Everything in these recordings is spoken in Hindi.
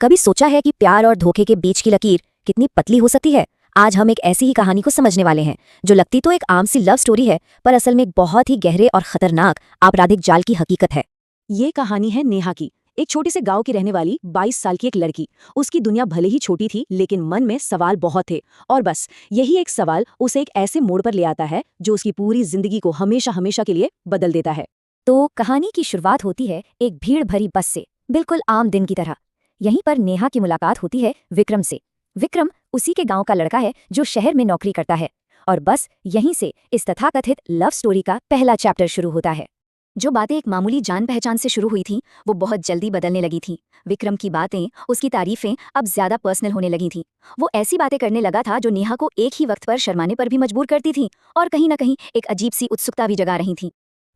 कभी सोचा है कि प्यार और धोखे के बीच की लकीर कितनी पतली हो सकती है? आज हम एक ऐसी ही कहानी को समझने वाले हैं जो लगती तो एक आम सी लव स्टोरी है, पर असल में एक बहुत ही गहरे और खतरनाक आपराधिक जाल की हकीकत है। ये कहानी है नेहा की। एक छोटे से गांव की रहने वाली 22 साल की एक लड़की। उसकी दुनिया भले ही छोटी थी, लेकिन मन में सवाल बहुत थे। और बस यही एक सवाल उसे एक ऐसे मोड़ पर ले आता है जो उसकी पूरी जिंदगी को हमेशा हमेशा के लिए बदल देता है। तो कहानी की शुरुआत होती है एक भीड़ भरी बस से, बिल्कुल आम दिन की तरह। यहीं पर नेहा की मुलाकात होती है विक्रम से। विक्रम उसी के गांव का लड़का है जो शहर में नौकरी करता है। और बस यहीं से इस तथाकथित लव स्टोरी का पहला चैप्टर शुरू होता है। जो बातें एक मामूली जान पहचान से शुरू हुई थीं, वो बहुत जल्दी बदलने लगी थीं। विक्रम की बातें, उसकी तारीफें अब ज्यादा पर्सनल होने लगी थीं। वो ऐसी बातें करने लगा था जो नेहा को एक ही वक्त पर शर्माने पर भी मजबूर करती थीं और कहीं न कहीं एक अजीब सी उत्सुकता भी जगा रही थीं।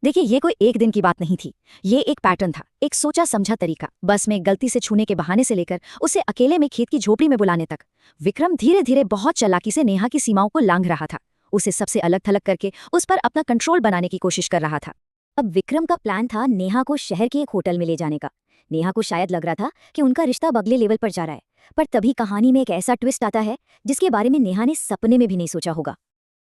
देखिए, ये कोई एक दिन की बात नहीं थी। ये एक पैटर्न था, एक सोचा समझा तरीका। बस में गलती से छूने के बहाने से लेकर उसे अकेले में खेत की झोपड़ी में बुलाने तक, विक्रम धीरे धीरे बहुत चालाकी से नेहा की सीमाओं को लांघ रहा था। उसे सबसे अलग थलग करके उस पर अपना कंट्रोल बनाने की कोशिश कर रहा था। अब विक्रम का प्लान था नेहा को शहर के एक होटल में ले जाने का। नेहा को शायद लग रहा था कि उनका रिश्ता अब अगले लेवल पर जा रहा है, पर तभी कहानी में एक ऐसा ट्विस्ट आता है जिसके बारे में नेहा ने सपने में भी नहीं सोचा होगा।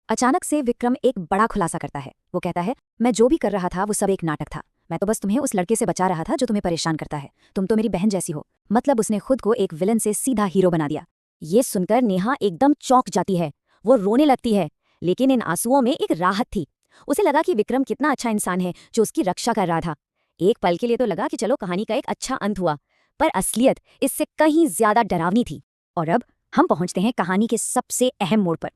अचानक से विक्रम एक बड़ा खुलासा करता है। वो कहता है, मैं जो भी कर रहा था वो सब एक नाटक था। मैं तो बस तुम्हें उस लड़के से बचा रहा था जो तुम्हें परेशान करता है। तुम तो मेरी बहन जैसी हो। मतलब उसने खुद को एक विलन से सीधा हीरो बना दिया। ये सुनकर नेहा एकदम चौंक जाती है। वो रोने लगती है, लेकिन इन आंसुओं में एक राहत थी। उसे लगा कि विक्रम कितना अच्छा इंसान है जो उसकी रक्षा कर रहा था। एक पल के लिए तो लगा कि चलो कहानी का एक अच्छा अंत हुआ, पर असलियत इससे कहीं ज्यादा डरावनी थी। और अब हम पहुंचते हैं कहानी के सबसे अहम मोड़ पर।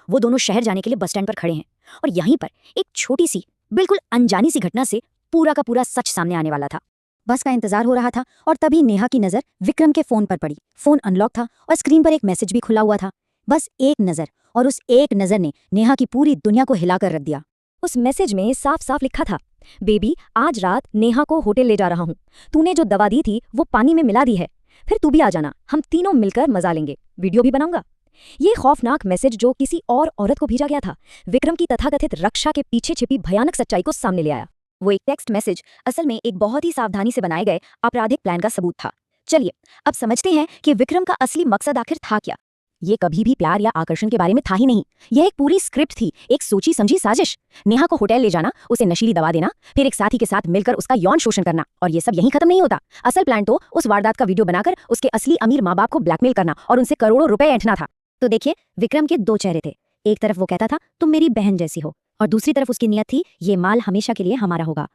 वो दोनों शहर जाने के लिए बस स्टैंड पर खड़े हैं और यहीं पर एक छोटी सी, बिल्कुल अनजानी सी घटना से पूरा का पूरा सच सामने आने वाला था। बस का इंतजार हो रहा था और तभी नेहा की नजर विक्रम के फोन पर पड़ी। फोन अनलॉक था और स्क्रीन पर एक मैसेज भी खुला हुआ था। बस एक नजर, और उस एक नजर ने नेहा की पूरी दुनिया को हिलाकर रख दिया। उस मैसेज में साफ साफ लिखा था, बेबी आज रात नेहा को होटल ले जा रहा हूँ। तूने जो दवा दी थी वो पानी में मिला दी है। फिर तू भी आ जाना, हम तीनों मिलकर मजा लेंगे, वीडियो भी बनाऊंगा। ये खौफनाक मैसेज जो किसी और औरत को भेजा गया था, विक्रम की तथाकथित रक्षा के पीछे छिपी भयानक सच्चाई को सामने ले आया। वो एक टेक्स्ट मैसेज असल में एक बहुत ही सावधानी से बनाए गए आपराधिक प्लान का सबूत था। चलिए अब समझते हैं कि विक्रम का असली मकसद आखिर था क्या। ये कभी भी प्यार या आकर्षण के बारे में था ही नहीं। यह एक पूरी स्क्रिप्ट थी, एक सोची समझी साजिश। नेहा को होटल ले जाना, उसे नशीली दवा देना, फिर एक साथी के साथ मिलकर उसका यौन शोषण करना, और ये सब यहीं खत्म नहीं होता। असल प्लान तो उस वारदात का वीडियो बनाकर उसके असली अमीर माँ बाप को ब्लैकमेल करना और उनसे करोड़ों रुपए ऐंठना था। तो देखिए, विक्रम के दो चेहरे थे। एक तरफ वो कहता था तुम मेरी बहन जैसी हो, और दूसरी तरफ उसकी नियत थी ये माल हमेशा के लिए हमारा होगा।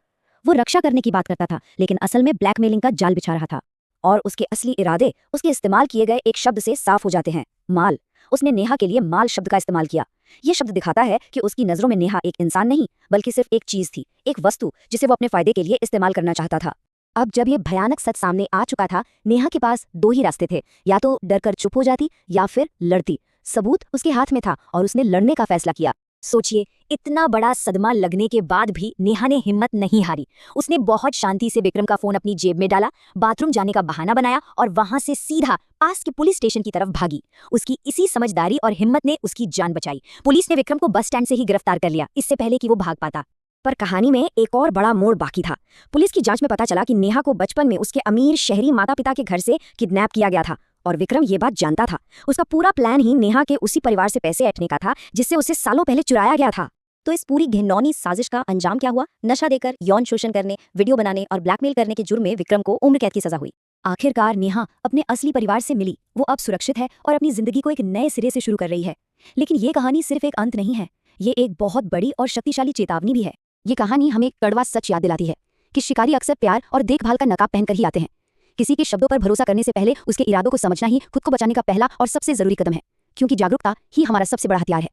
वो रक्षा करने की बात करता था, लेकिन असल में ब्लैकमेलिंग का जाल बिछा रहा था। और उसके असली इरादे उसके इस्तेमाल किए गए एक शब्द से साफ हो जाते हैं, माल। उसने नेहा के लिए माल शब्द का इस्तेमाल किया। यह शब्द दिखाता है कि उसकी नजरों में नेहा एक इंसान नहीं, बल्कि सिर्फ एक चीज थी, एक वस्तु जिसे वो अपने फायदे के लिए इस्तेमाल करना चाहता था। अब जब ये भयानक सच सामने आ चुका था, नेहा के पास दो ही रास्ते थे, या तो डरकर चुप हो जाती या फिर लड़ती। सबूत उसके हाथ में था और उसने लड़ने का फैसला किया। सोचिए, इतना बड़ा सदमा लगने के बाद भी नेहा ने हिम्मत नहीं हारी। उसने बहुत शांति से विक्रम का फोन अपनी जेब में डाला, बाथरूम जाने का बहाना बनाया और वहां से सीधा पास के पुलिस स्टेशन की तरफ भागी। उसकी इसी समझदारी और हिम्मत ने उसकी जान बचाई। पुलिस ने विक्रम को बस स्टैंड से ही गिरफ्तार कर लिया, इससे पहले कि वो भाग पाता। पर कहानी में एक और बड़ा मोड़ बाकी था। पुलिस की जांच में पता चला कि नेहा को बचपन में उसके अमीर शहरी माता पिता के घर से किडनैप किया गया था, और विक्रम ये बात जानता था। उसका पूरा प्लान ही नेहा के उसी परिवार से पैसे ऐंठने का था जिससे उसे सालों पहले चुराया गया था। तो इस पूरी घिनौनी साजिश का अंजाम क्या हुआ? नशा देकर यौन शोषण करने, वीडियो बनाने और ब्लैकमेल करने के जुर्म में विक्रम को उम्र कैद की सजा हुई। आखिरकार नेहा अपने असली परिवार से मिली। वो अब सुरक्षित है और अपनी जिंदगी को एक नए सिरे से शुरू कर रही है। लेकिन ये कहानी सिर्फ एक अंत नहीं है, ये एक बहुत बड़ी और शक्तिशाली चेतावनी भी है। ये कहानी हमें एक कड़वा सच याद दिलाती है कि शिकारी अक्सर प्यार और देखभाल का नकाब पहनकर ही आते हैं। किसी के शब्दों पर भरोसा करने से पहले उसके इरादों को समझना ही खुद को बचाने का पहला और सबसे जरूरी कदम है, क्योंकि जागरूकता ही हमारा सबसे बड़ा हथियार है।